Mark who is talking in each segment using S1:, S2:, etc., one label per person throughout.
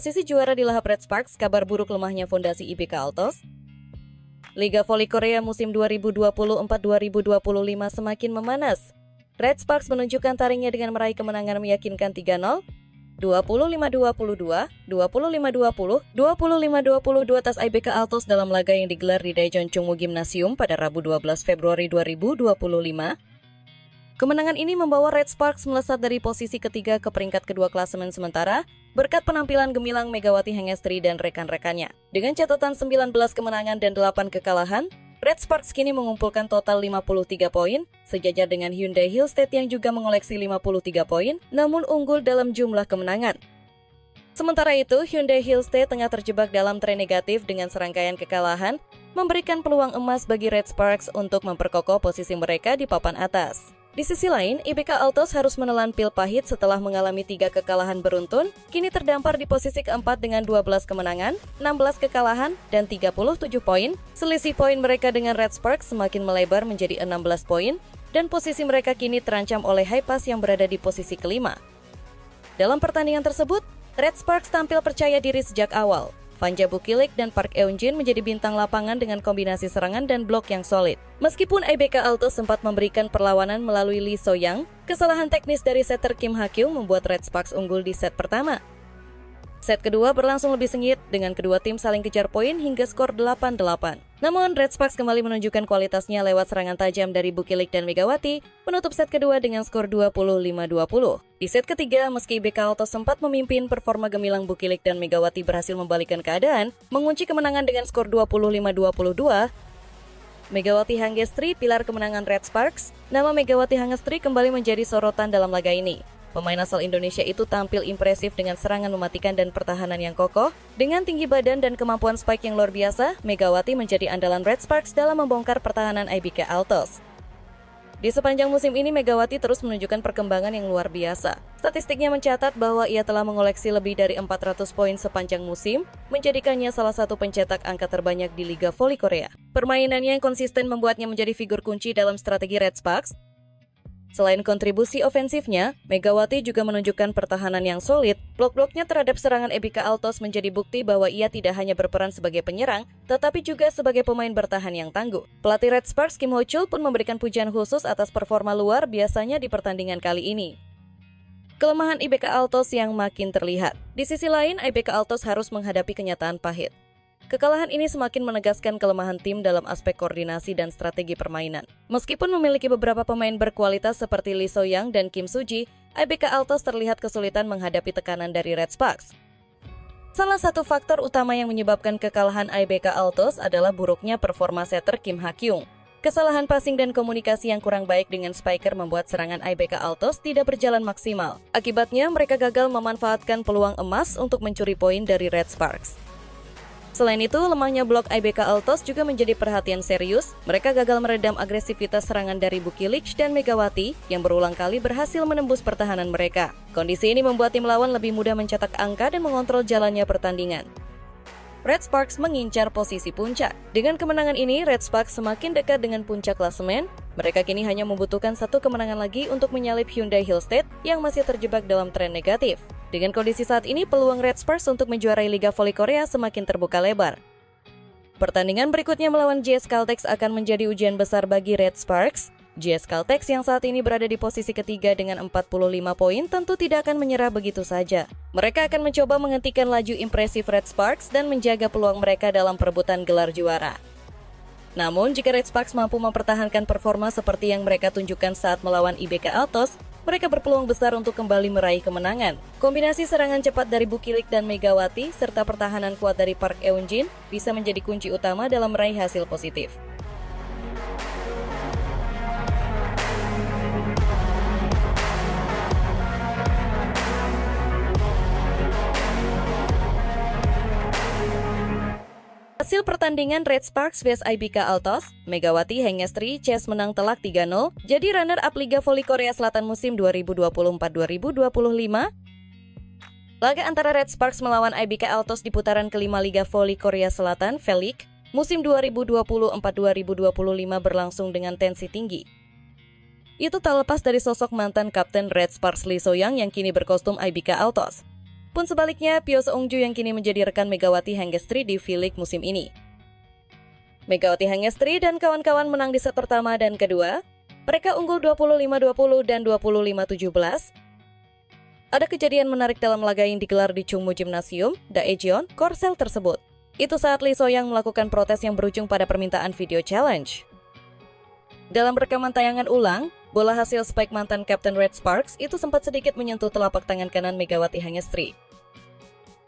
S1: Posisi juara dilahap Red Sparks, kabar buruk lemahnya fondasi IBK Altos. Liga Voli Korea musim 2024-2025 semakin memanas. Red Sparks menunjukkan taringnya dengan meraih kemenangan meyakinkan 3-0, 25-22, 25-20, 25-22 atas IBK Altos dalam laga yang digelar di Daejeon Chungmu Gymnasium pada Rabu 12 Februari 2025. Kemenangan ini membawa Red Sparks melesat dari posisi ketiga ke peringkat kedua klasemen sementara berkat penampilan gemilang Megawati Hangestri dan rekan-rekannya. Dengan catatan 19 kemenangan dan 8 kekalahan, Red Sparks kini mengumpulkan total 53 poin, sejajar dengan Hyundai Hillstead yang juga mengoleksi 53 poin, namun unggul dalam jumlah kemenangan. Sementara itu, Hyundai Hillstead tengah terjebak dalam tren negatif dengan serangkaian kekalahan, memberikan peluang emas bagi Red Sparks untuk memperkokoh posisi mereka di papan atas. Di sisi lain, IBK Altos harus menelan pil pahit setelah mengalami 3 kekalahan beruntun, kini terdampar di posisi keempat dengan 12 kemenangan, 16 kekalahan, dan 37 poin. Selisih poin mereka dengan Red Sparks semakin melebar menjadi 16 poin, dan posisi mereka kini terancam oleh Haipas yang berada di posisi kelima. Dalam pertandingan tersebut, Red Sparks tampil percaya diri sejak awal. Panja Bukilik dan Park Eun-jin menjadi bintang lapangan dengan kombinasi serangan dan blok yang solid. Meskipun IBK Altos sempat memberikan perlawanan melalui Lee So-young, kesalahan teknis dari setter Kim Ha-kyung membuat Red Sparks unggul di set pertama. Set kedua berlangsung lebih sengit dengan kedua tim saling kejar poin hingga skor 8-8. Namun Red Sparks kembali menunjukkan kualitasnya lewat serangan tajam dari Bukilik dan Megawati, menutup set kedua dengan skor 25-20. Di set ketiga, meski IBK Altos sempat memimpin, performa gemilang Bukilik dan Megawati berhasil membalikkan keadaan, mengunci kemenangan dengan skor 25-22. Megawati Hangestri, pilar kemenangan Red Sparks. Nama Megawati Hangestri kembali menjadi sorotan dalam laga ini. Pemain asal Indonesia itu tampil impresif dengan serangan mematikan dan pertahanan yang kokoh. Dengan tinggi badan dan kemampuan spike yang luar biasa, Megawati menjadi andalan Red Sparks dalam membongkar pertahanan IBK Altos. Di sepanjang musim ini, Megawati terus menunjukkan perkembangan yang luar biasa. Statistiknya mencatat bahwa ia telah mengoleksi lebih dari 400 poin sepanjang musim, menjadikannya salah satu pencetak angka terbanyak di Liga Voli Korea. Permainannya yang konsisten membuatnya menjadi figur kunci dalam strategi Red Sparks. Selain kontribusi ofensifnya, Megawati juga menunjukkan pertahanan yang solid. Blok-bloknya terhadap serangan IBK Altos menjadi bukti bahwa ia tidak hanya berperan sebagai penyerang, tetapi juga sebagai pemain bertahan yang tangguh. Pelatih Red Sparks Kim Ho-chul pun memberikan pujian khusus atas performa luar biasanya di pertandingan kali ini. Kelemahan IBK Altos yang makin terlihat. Di sisi lain, IBK Altos harus menghadapi kenyataan pahit. Kekalahan ini semakin menegaskan kelemahan tim dalam aspek koordinasi dan strategi permainan. Meskipun memiliki beberapa pemain berkualitas seperti Lee So-young dan Kim Soo-ji, IBK Altos terlihat kesulitan menghadapi tekanan dari Red Sparks. Salah satu faktor utama yang menyebabkan kekalahan IBK Altos adalah buruknya performa setter Kim Ha-kyung. Kesalahan passing dan komunikasi yang kurang baik dengan spiker membuat serangan IBK Altos tidak berjalan maksimal. Akibatnya, mereka gagal memanfaatkan peluang emas untuk mencuri poin dari Red Sparks. Selain itu, lemahnya blok IBK Altos juga menjadi perhatian serius. Mereka gagal meredam agresivitas serangan dari Bukilik dan Megawati yang berulang kali berhasil menembus pertahanan mereka. Kondisi ini membuat tim lawan lebih mudah mencetak angka dan mengontrol jalannya pertandingan. Red Sparks mengincar posisi puncak. Dengan kemenangan ini, Red Sparks semakin dekat dengan puncak klasemen. Mereka kini hanya membutuhkan satu kemenangan lagi untuk menyalip Hyundai Hillstead yang masih terjebak dalam tren negatif. Dengan kondisi saat ini, peluang Red Sparks untuk menjuarai Liga Voli Korea semakin terbuka lebar. Pertandingan berikutnya melawan JS Caltex akan menjadi ujian besar bagi Red Sparks. JS Caltex yang saat ini berada di posisi ketiga dengan 45 poin tentu tidak akan menyerah begitu saja. Mereka akan mencoba menghentikan laju impresif Red Sparks dan menjaga peluang mereka dalam perebutan gelar juara. Namun, jika Red Sparks mampu mempertahankan performa seperti yang mereka tunjukkan saat melawan IBK Altos, mereka berpeluang besar untuk kembali meraih kemenangan. Kombinasi serangan cepat dari Bukilik dan Megawati, serta pertahanan kuat dari Park Eun-jin bisa menjadi kunci utama dalam meraih hasil positif. Hasil pertandingan Red Sparks vs IBK Altos, Megawati Hangestri CS menang telak 3-0, jadi runner-up Liga Voli Korea Selatan musim 2024-2025. Laga antara Red Sparks melawan IBK Altos di putaran kelima Liga Voli Korea Selatan, V-League, musim 2024-2025 berlangsung dengan tensi tinggi. Itu tak lepas dari sosok mantan kapten Red Sparks Lee So-young yang kini berkostum IBK Altos. Pun sebaliknya, Pyo Seung-ju yang kini menjadi rekan Megawati Hangestri di V-League musim ini. Megawati Hangestri dan kawan-kawan menang di set pertama dan kedua. Mereka unggul 25-20 dan 25-17. Ada kejadian menarik dalam laga yang digelar di Chungmu Gymnasium, Daejeon, Korsel tersebut. Itu saat Lee So-young melakukan protes yang berujung pada permintaan video challenge. Dalam rekaman tayangan ulang, bola hasil spike mantan Kapten Red Sparks itu sempat sedikit menyentuh telapak tangan kanan Megawati Hangestri.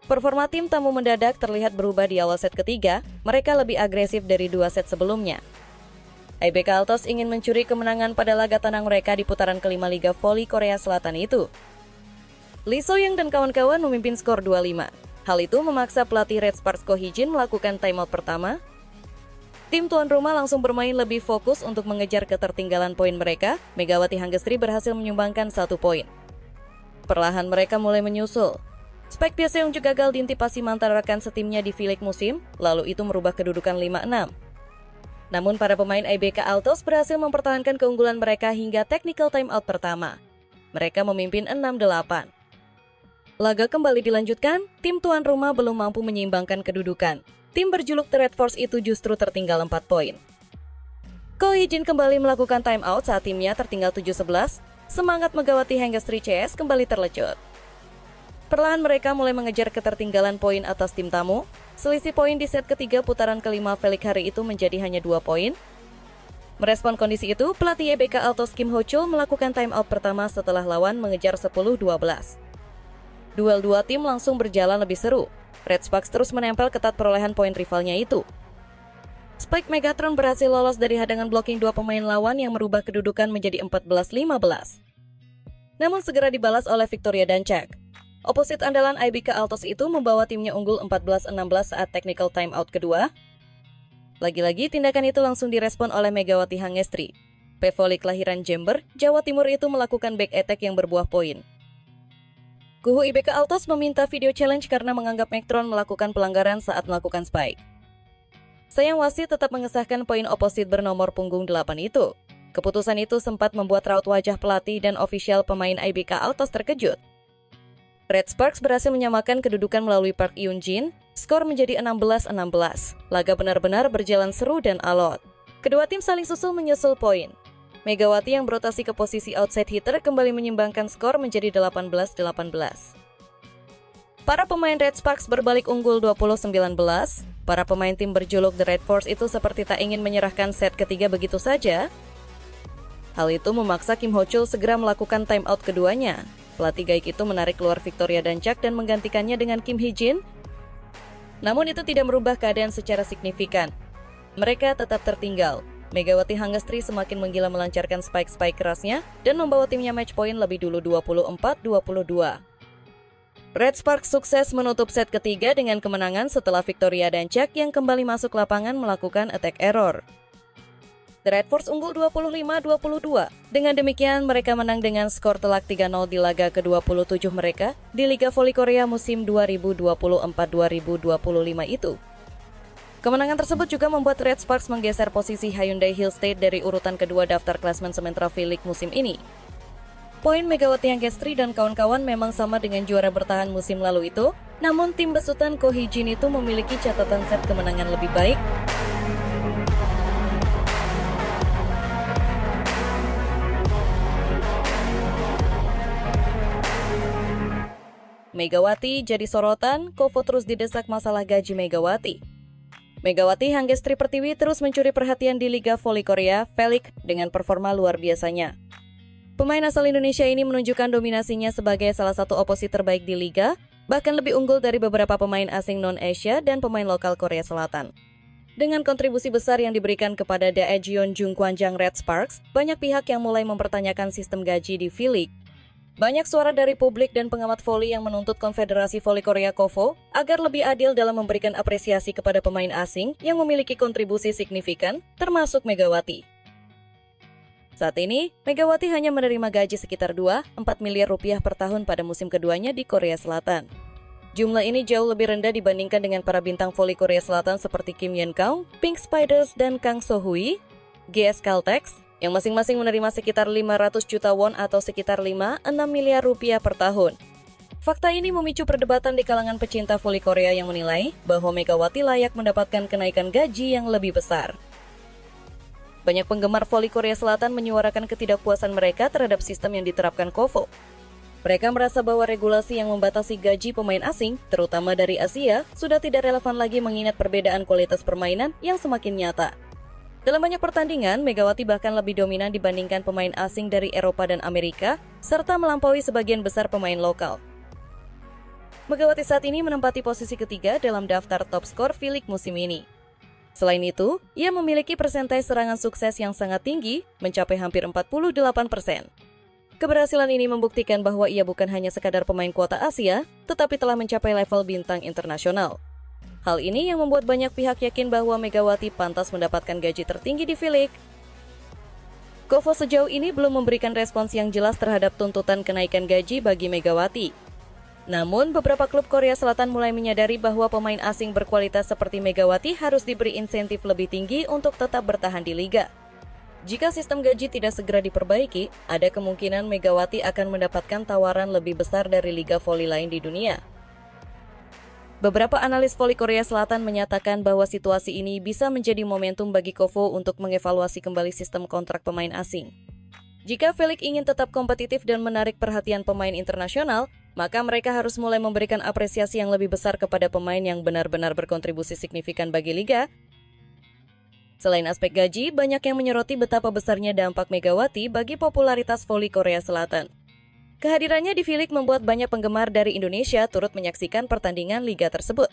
S1: Performa tim tamu mendadak terlihat berubah di awal set ketiga, mereka lebih agresif dari 2 set sebelumnya. IBK Altos ingin mencuri kemenangan pada laga tandang mereka di putaran kelima Liga Voli Korea Selatan itu. Lee So-young dan kawan-kawan memimpin skor 2-5. Hal itu memaksa pelatih Red Sparks Ko Hee-jin melakukan timeout pertama. Tim tuan rumah langsung bermain lebih fokus untuk mengejar ketertinggalan poin mereka. Megawati Hangestri berhasil menyumbangkan 1 poin. Perlahan mereka mulai menyusul. Spike Pyo Seung juga gagal diintipasi mantan rekan setimnya di V-League musim, lalu itu merubah kedudukan 5-6. Namun para pemain IBK Altos berhasil mempertahankan keunggulan mereka hingga technical timeout pertama. Mereka memimpin 6-8. Laga kembali dilanjutkan, tim tuan rumah belum mampu menyeimbangkan kedudukan. Tim berjuluk The Red Force itu justru tertinggal 4 poin. Ko Hee-jin kembali melakukan timeout saat timnya tertinggal 7-11. Semangat Megawati Hangestri CS kembali terlecut. Perlahan mereka mulai mengejar ketertinggalan poin atas tim tamu. Selisih poin di set ketiga putaran kelima V-League hari itu menjadi hanya 2 poin. Merespon kondisi itu, pelatih IBK Altos Kim Ho-chul melakukan timeout pertama setelah lawan mengejar 10-12. Duel dua tim langsung berjalan lebih seru. Red Sparks terus menempel ketat perolehan poin rivalnya itu. Spike Megatron berhasil lolos dari hadangan blocking 2 pemain lawan yang merubah kedudukan menjadi 14-15. Namun segera dibalas oleh Victoria Dancak. Oposit andalan IBK Altos itu membawa timnya unggul 14-16 saat technical timeout kedua. Lagi-lagi tindakan itu langsung direspon oleh Megawati Hangestri. Pevoli kelahiran Jember, Jawa Timur itu melakukan back attack yang berbuah poin. Kuhu IBK Altos meminta video challenge karena menganggap Megatron melakukan pelanggaran saat melakukan spike. Sayang wasit tetap mengesahkan poin oposit bernomor punggung 8 itu. Keputusan itu sempat membuat raut wajah pelatih dan ofisial pemain IBK Altos terkejut. Red Sparks berhasil menyamakan kedudukan melalui Park Yoon-jin, skor menjadi 16-16. Laga benar-benar berjalan seru dan alot. Kedua tim saling susul menyusul poin. Megawati yang berotasi ke posisi outside hitter kembali menyimbangkan skor menjadi 18-18. Para pemain Red Sparks berbalik unggul 20-19. Para pemain tim berjuluk The Red Force itu seperti tak ingin menyerahkan set ketiga begitu saja. Hal itu memaksa Kim Ho-chul segera melakukan timeout keduanya. Pelatih Gaik itu menarik keluar Victoria Dancak dan menggantikannya dengan Kim Hee-jin. Namun itu tidak merubah keadaan secara signifikan. Mereka tetap tertinggal. Megawati Hangestri semakin menggila melancarkan spike-spike kerasnya dan membawa timnya match point lebih dulu 24-22. Red Sparks sukses menutup set ketiga dengan kemenangan setelah Victoria Dancak yang kembali masuk lapangan melakukan attack error. The Red Force unggul 25-22. Dengan demikian, mereka menang dengan skor telak 3-0 di laga ke-27 mereka di Liga Voli Korea musim 2024-2025 itu. Kemenangan tersebut juga membuat Red Sparks menggeser posisi Hyundai Hill State dari urutan kedua daftar klasemen sementara V-League musim ini. Poin Megawati Hangestri dan kawan-kawan memang sama dengan juara bertahan musim lalu itu, namun tim besutan Ko Hee-jin itu memiliki catatan set kemenangan lebih baik. Megawati jadi sorotan, Kovo terus didesak masalah gaji Megawati. Megawati Hangestri Pertiwi terus mencuri perhatian di Liga Voli Korea, V-League, dengan performa luar biasanya. Pemain asal Indonesia ini menunjukkan dominasinya sebagai salah satu oposit terbaik di Liga, bahkan lebih unggul dari beberapa pemain asing non-Asia dan pemain lokal Korea Selatan. Dengan kontribusi besar yang diberikan kepada Daejeon Jungkwanjang Red Sparks, banyak pihak yang mulai mempertanyakan sistem gaji di V-League. Banyak suara dari publik dan pengamat voli yang menuntut Konfederasi Voli Korea KOVO agar lebih adil dalam memberikan apresiasi kepada pemain asing yang memiliki kontribusi signifikan, termasuk Megawati. Saat ini, Megawati hanya menerima gaji sekitar 2-4 miliar rupiah per tahun pada musim keduanya di Korea Selatan. Jumlah ini jauh lebih rendah dibandingkan dengan para bintang voli Korea Selatan seperti Kim Yeon-kang, Pink Spiders, dan Kang So-hui, GS Caltex, yang masing-masing menerima sekitar 500 juta won atau sekitar 5-6 miliar rupiah per tahun. Fakta ini memicu perdebatan di kalangan pecinta voli Korea yang menilai bahwa Megawati layak mendapatkan kenaikan gaji yang lebih besar. Banyak penggemar voli Korea Selatan menyuarakan ketidakpuasan mereka terhadap sistem yang diterapkan KOFO. Mereka merasa bahwa regulasi yang membatasi gaji pemain asing, terutama dari Asia, sudah tidak relevan lagi mengingat perbedaan kualitas permainan yang semakin nyata. Dalam banyak pertandingan, Megawati bahkan lebih dominan dibandingkan pemain asing dari Eropa dan Amerika, serta melampaui sebagian besar pemain lokal. Megawati saat ini menempati posisi ketiga dalam daftar top skor V-League musim ini. Selain itu, ia memiliki persentase serangan sukses yang sangat tinggi, mencapai hampir 48%. Keberhasilan ini membuktikan bahwa ia bukan hanya sekadar pemain kuota Asia, tetapi telah mencapai level bintang internasional. Hal ini yang membuat banyak pihak yakin bahwa Megawati pantas mendapatkan gaji tertinggi di V-League. KOFO sejauh ini belum memberikan respons yang jelas terhadap tuntutan kenaikan gaji bagi Megawati. Namun, beberapa klub Korea Selatan mulai menyadari bahwa pemain asing berkualitas seperti Megawati harus diberi insentif lebih tinggi untuk tetap bertahan di liga. Jika sistem gaji tidak segera diperbaiki, ada kemungkinan Megawati akan mendapatkan tawaran lebih besar dari liga voli lain di dunia. Beberapa analis voli Korea Selatan menyatakan bahwa situasi ini bisa menjadi momentum bagi KOFO untuk mengevaluasi kembali sistem kontrak pemain asing. Jika V-League ingin tetap kompetitif dan menarik perhatian pemain internasional, maka mereka harus mulai memberikan apresiasi yang lebih besar kepada pemain yang benar-benar berkontribusi signifikan bagi liga. Selain aspek gaji, banyak yang menyoroti betapa besarnya dampak Megawati bagi popularitas voli Korea Selatan. Kehadirannya di V-League membuat banyak penggemar dari Indonesia turut menyaksikan pertandingan liga tersebut.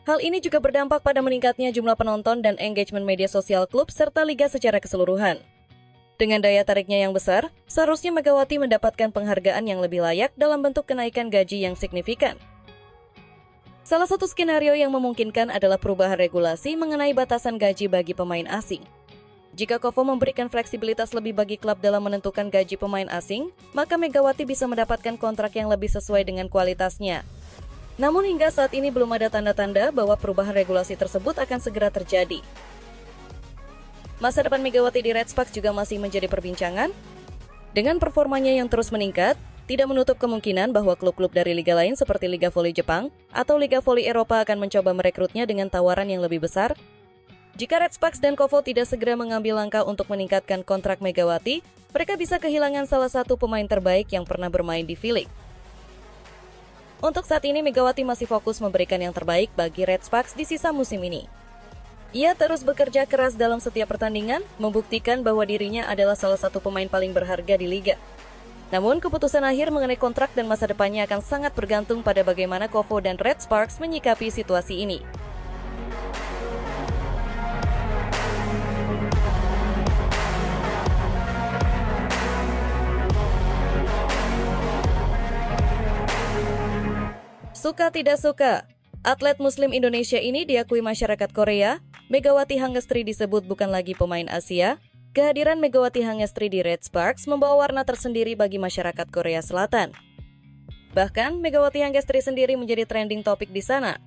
S1: Hal ini juga berdampak pada meningkatnya jumlah penonton dan engagement media sosial klub serta liga secara keseluruhan. Dengan daya tariknya yang besar, seharusnya Megawati mendapatkan penghargaan yang lebih layak dalam bentuk kenaikan gaji yang signifikan. Salah satu skenario yang memungkinkan adalah perubahan regulasi mengenai batasan gaji bagi pemain asing. Jika KOFO memberikan fleksibilitas lebih bagi klub dalam menentukan gaji pemain asing, maka Megawati bisa mendapatkan kontrak yang lebih sesuai dengan kualitasnya. Namun hingga saat ini belum ada tanda-tanda bahwa perubahan regulasi tersebut akan segera terjadi. Masa depan Megawati di Red Sparks juga masih menjadi perbincangan. Dengan performanya yang terus meningkat, tidak menutup kemungkinan bahwa klub-klub dari liga lain seperti Liga Voli Jepang atau Liga Voli Eropa akan mencoba merekrutnya dengan tawaran yang lebih besar. Jika Red Sparks dan KOFO tidak segera mengambil langkah untuk meningkatkan kontrak Megawati, mereka bisa kehilangan salah satu pemain terbaik yang pernah bermain di V-League. Untuk saat ini, Megawati masih fokus memberikan yang terbaik bagi Red Sparks di sisa musim ini. Ia terus bekerja keras dalam setiap pertandingan, membuktikan bahwa dirinya adalah salah satu pemain paling berharga di liga. Namun, keputusan akhir mengenai kontrak dan masa depannya akan sangat bergantung pada bagaimana KOFO dan Red Sparks menyikapi situasi ini. Suka tidak suka, atlet Muslim Indonesia ini diakui masyarakat Korea. Megawati Hangestri disebut bukan lagi pemain Asia. Kehadiran Megawati Hangestri di Red Sparks membawa warna tersendiri bagi masyarakat Korea Selatan. Bahkan, Megawati Hangestri sendiri menjadi trending topik di sana.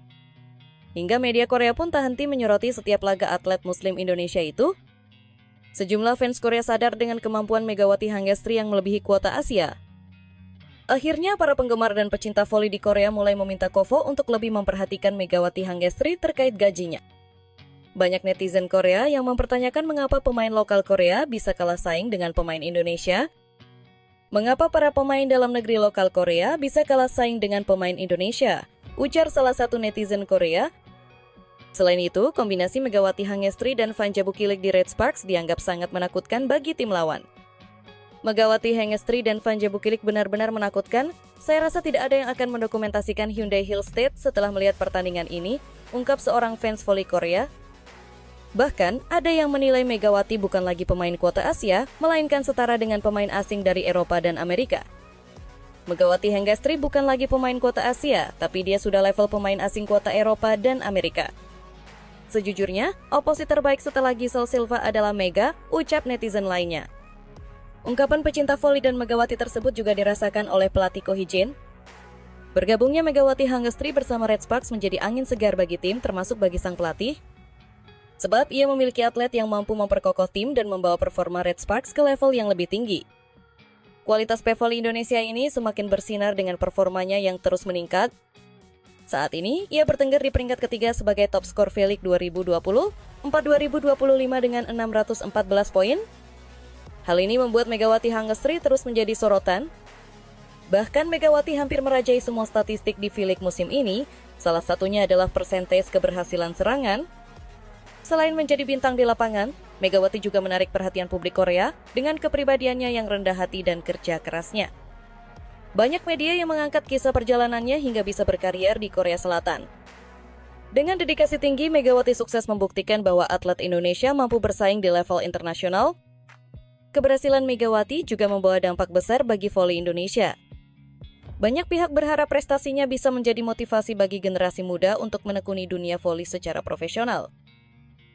S1: Hingga media Korea pun tak henti menyoroti setiap laga atlet Muslim Indonesia itu. Sejumlah fans Korea sadar dengan kemampuan Megawati Hangestri yang melebihi kuota Asia. Akhirnya, para penggemar dan pecinta voli di Korea mulai meminta KOFO untuk lebih memperhatikan Megawati Hangestri terkait gajinya. Banyak netizen Korea yang mempertanyakan mengapa pemain lokal Korea bisa kalah saing dengan pemain Indonesia. Mengapa para pemain dalam negeri lokal Korea bisa kalah saing dengan pemain Indonesia? Ujar salah satu netizen Korea. Selain itu, kombinasi Megawati Hangestri dan Vanja Bukilik di Red Sparks dianggap sangat menakutkan bagi tim lawan. Megawati Hangestri dan Vanja Bukilik benar-benar menakutkan. Saya rasa tidak ada yang akan mendokumentasikan Hyundai Hill State setelah melihat pertandingan ini, ungkap seorang fans voli Korea. Bahkan, ada yang menilai Megawati bukan lagi pemain kuota Asia, melainkan setara dengan pemain asing dari Eropa dan Amerika. Megawati Hangestri bukan lagi pemain kuota Asia, tapi dia sudah level pemain asing kuota Eropa dan Amerika. Sejujurnya, oposisi terbaik setelah Giselle Silva adalah Mega, ucap netizen lainnya. Ungkapan pecinta voli dan Megawati tersebut juga dirasakan oleh pelatih Ko Hee-jin. Bergabungnya Megawati Hangestri bersama Red Sparks menjadi angin segar bagi tim, termasuk bagi sang pelatih. Sebab ia memiliki atlet yang mampu memperkokoh tim dan membawa performa Red Sparks ke level yang lebih tinggi. Kualitas pevoli Indonesia ini semakin bersinar dengan performanya yang terus meningkat. Saat ini, ia bertengger di peringkat ketiga sebagai top skor V-League 2020, 4-2025 dengan 614 poin. Hal ini membuat Megawati Hangestri terus menjadi sorotan. Bahkan Megawati hampir merajai semua statistik di V-League musim ini, salah satunya adalah persentase keberhasilan serangan. Selain menjadi bintang di lapangan, Megawati juga menarik perhatian publik Korea dengan kepribadiannya yang rendah hati dan kerja kerasnya. Banyak media yang mengangkat kisah perjalanannya hingga bisa berkarier di Korea Selatan. Dengan dedikasi tinggi, Megawati sukses membuktikan bahwa atlet Indonesia mampu bersaing di level internasional. Keberhasilan Megawati juga membawa dampak besar bagi voli Indonesia. Banyak pihak berharap prestasinya bisa menjadi motivasi bagi generasi muda untuk menekuni dunia voli secara profesional.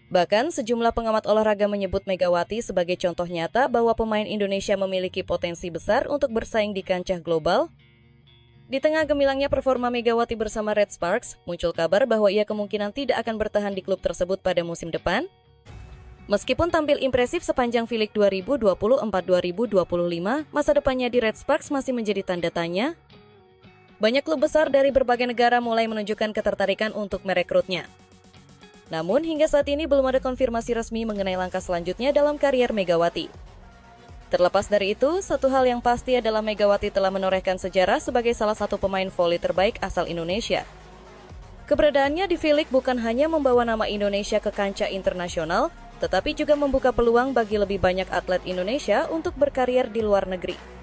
S1: Bahkan, sejumlah pengamat olahraga menyebut Megawati sebagai contoh nyata bahwa pemain Indonesia memiliki potensi besar untuk bersaing di kancah global. Di tengah gemilangnya performa Megawati bersama Red Sparks, muncul kabar bahwa ia kemungkinan tidak akan bertahan di klub tersebut pada musim depan. Meskipun tampil impresif sepanjang V-League 2024-2025, masa depannya di Red Sparks masih menjadi tanda tanya. Banyak klub besar dari berbagai negara mulai menunjukkan ketertarikan untuk merekrutnya. Namun, hingga saat ini belum ada konfirmasi resmi mengenai langkah selanjutnya dalam karier Megawati. Terlepas dari itu, satu hal yang pasti adalah Megawati telah menorehkan sejarah sebagai salah satu pemain voli terbaik asal Indonesia. Keberadaannya di V-League bukan hanya membawa nama Indonesia ke kancah internasional, tetapi juga membuka peluang bagi lebih banyak atlet Indonesia untuk berkarier di luar negeri.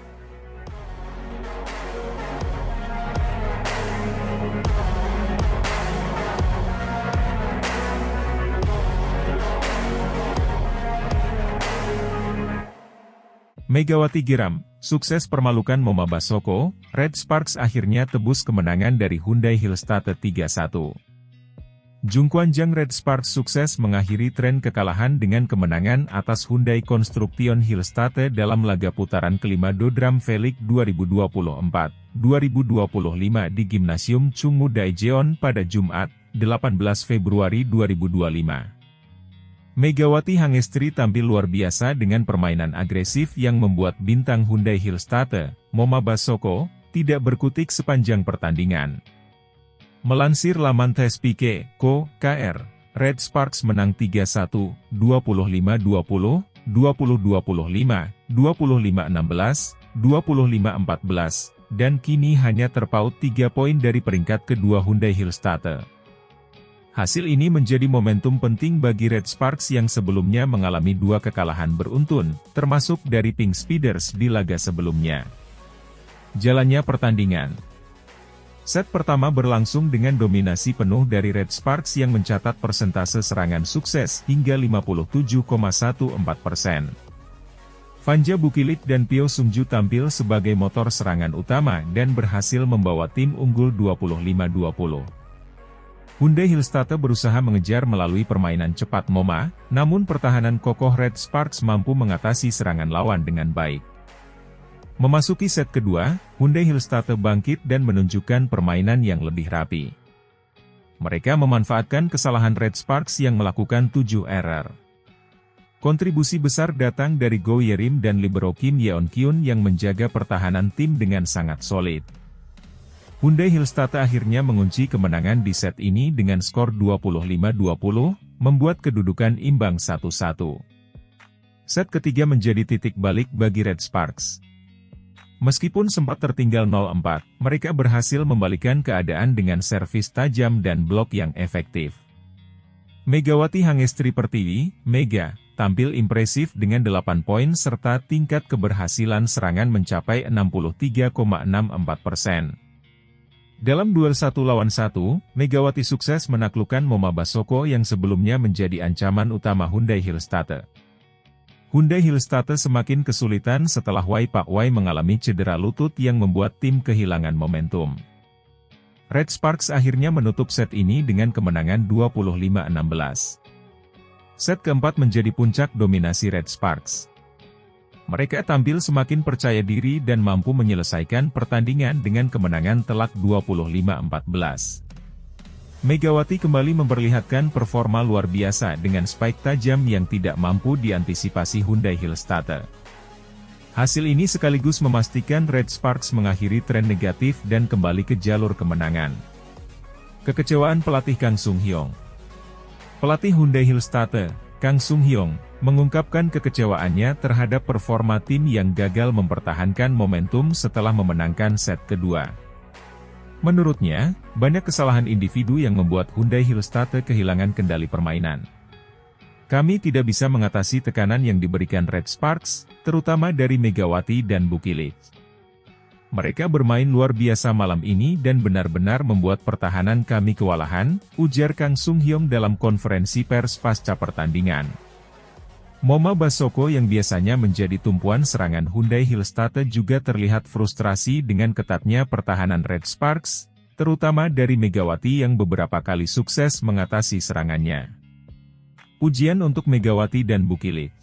S2: Megawati geram, sukses permalukan Moma Basoko, Red Sparks akhirnya tebus kemenangan dari Hyundai Hillstate 3-1. Jungkwanjang Red Sparks sukses mengakhiri tren kekalahan dengan kemenangan atas Hyundai Construction Hillstate dalam laga putaran kelima Dodram V-League 2024-2025 di Gimnasium Chungmu Daejeon pada Jumat, 18 Februari 2025. Megawati Hangestri tampil luar biasa dengan permainan agresif yang membuat bintang Hyundai Hillstate, Moma Basoko, tidak berkutik sepanjang pertandingan. Melansir laman TESPIK.co, KR, Red Sparks menang 3-1, 25-20, 20-25, 25-16, 25-14, dan kini hanya terpaut 3 poin dari peringkat kedua Hyundai Hillstate. Hasil ini menjadi momentum penting bagi Red Sparks yang sebelumnya mengalami 2 kekalahan beruntun, termasuk dari Pink Speeders di laga sebelumnya. Jalannya pertandingan. Set pertama berlangsung dengan dominasi penuh dari Red Sparks yang mencatat persentase serangan sukses hingga 57,14%. Vanja Bukilik dan Pio Sungju tampil sebagai motor serangan utama dan berhasil membawa tim unggul 25-20. Hyundai Hillstate berusaha mengejar melalui permainan cepat Moma, namun pertahanan kokoh Red Sparks mampu mengatasi serangan lawan dengan baik. Memasuki set kedua, Hyundai Hillstate bangkit dan menunjukkan permainan yang lebih rapi. Mereka memanfaatkan kesalahan Red Sparks yang melakukan 7 error. Kontribusi besar datang dari Go Yerim dan libero Kim Yeon-kyun yang menjaga pertahanan tim dengan sangat solid. Hyundai Hillstate akhirnya mengunci kemenangan di set ini dengan skor 25-20, membuat kedudukan imbang 1-1. Set ketiga menjadi titik balik bagi Red Sparks. Meskipun sempat tertinggal 0-4, mereka berhasil membalikan keadaan dengan servis tajam dan blok yang efektif. Megawati Hangestri Pertiwi, Mega, tampil impresif dengan 8 poin serta tingkat keberhasilan serangan mencapai 63,64%. Dalam duel 1-1, Megawati sukses menaklukkan Moma Basoko yang sebelumnya menjadi ancaman utama Hyundai Hillstate. Hyundai Hillstate semakin kesulitan setelah Wai Pak Wai mengalami cedera lutut yang membuat tim kehilangan momentum. Red Sparks akhirnya menutup set ini dengan kemenangan 25-16. Set keempat menjadi puncak dominasi Red Sparks. Mereka tampil semakin percaya diri dan mampu menyelesaikan pertandingan dengan kemenangan telak 25-14. Megawati kembali memperlihatkan performa luar biasa dengan spike tajam yang tidak mampu diantisipasi Hyundai Hillstate. Hasil ini sekaligus memastikan Red Sparks mengakhiri tren negatif dan kembali ke jalur kemenangan. Kekecewaan pelatih Kang Sung Hyong. Pelatih Hyundai Hillstatte, Kang Sung Hyong, mengungkapkan kekecewaannya terhadap performa tim yang gagal mempertahankan momentum setelah memenangkan set kedua. Menurutnya, banyak kesalahan individu yang membuat Hyundai Hillstatte kehilangan kendali permainan. Kami tidak bisa mengatasi tekanan yang diberikan Red Sparks, terutama dari Megawati dan Bukilit. Mereka bermain luar biasa malam ini dan benar-benar membuat pertahanan kami kewalahan, ujar Kang Sung Hyong dalam konferensi pers pasca pertandingan. Moma Basoko yang biasanya menjadi tumpuan serangan Hyundai Hillstatte juga terlihat frustrasi dengan ketatnya pertahanan Red Sparks, terutama dari Megawati yang beberapa kali sukses mengatasi serangannya. Ujian untuk Megawati dan Bukilit.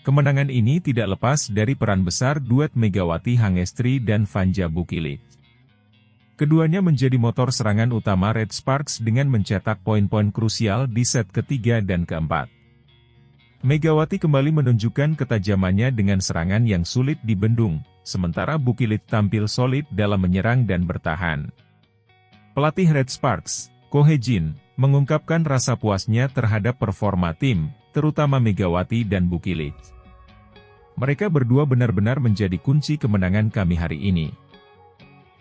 S2: Kemenangan ini tidak lepas dari peran besar duet Megawati Hangestri dan Vanja Bukilit. Keduanya menjadi motor serangan utama Red Sparks dengan mencetak poin-poin krusial di set ketiga dan keempat. Megawati kembali menunjukkan ketajamannya dengan serangan yang sulit dibendung, sementara Bukilit tampil solid dalam menyerang dan bertahan. Pelatih Red Sparks, Ko Hye-jin, mengungkapkan rasa puasnya terhadap performa tim, terutama Megawati dan Bukilit. Mereka berdua benar-benar menjadi kunci kemenangan kami hari ini.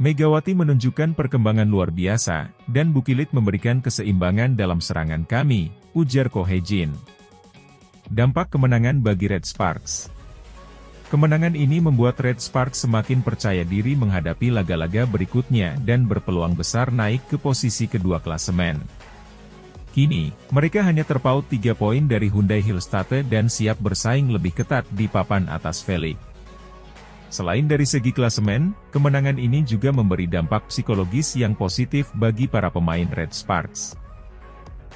S2: Megawati menunjukkan perkembangan luar biasa, dan Bukilit memberikan keseimbangan dalam serangan kami, ujar Ko Hye-jin. Dampak kemenangan bagi Red Sparks. Kemenangan ini membuat Red Sparks semakin percaya diri menghadapi laga-laga berikutnya dan berpeluang besar naik ke posisi kedua klasemen. Kini, mereka hanya terpaut 3 poin dari Hyundai Hillstatte dan siap bersaing lebih ketat di papan atas V-League. Selain dari segi klasemen, kemenangan ini juga memberi dampak psikologis yang positif bagi para pemain Red Sparks.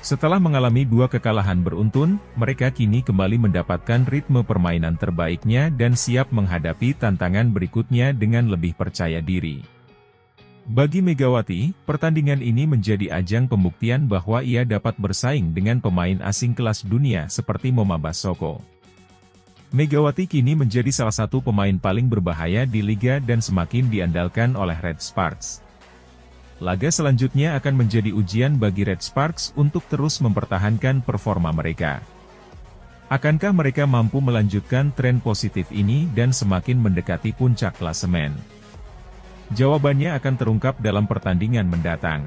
S2: Setelah mengalami 2 kekalahan beruntun, mereka kini kembali mendapatkan ritme permainan terbaiknya dan siap menghadapi tantangan berikutnya dengan lebih percaya diri. Bagi Megawati, pertandingan ini menjadi ajang pembuktian bahwa ia dapat bersaing dengan pemain asing kelas dunia seperti Moma Basoko. Megawati kini menjadi salah satu pemain paling berbahaya di liga dan semakin diandalkan oleh Red Sparks. Laga selanjutnya akan menjadi ujian bagi Red Sparks untuk terus mempertahankan performa mereka. Akankah mereka mampu melanjutkan tren positif ini dan semakin mendekati puncak klasemen? Jawabannya akan terungkap dalam pertandingan mendatang.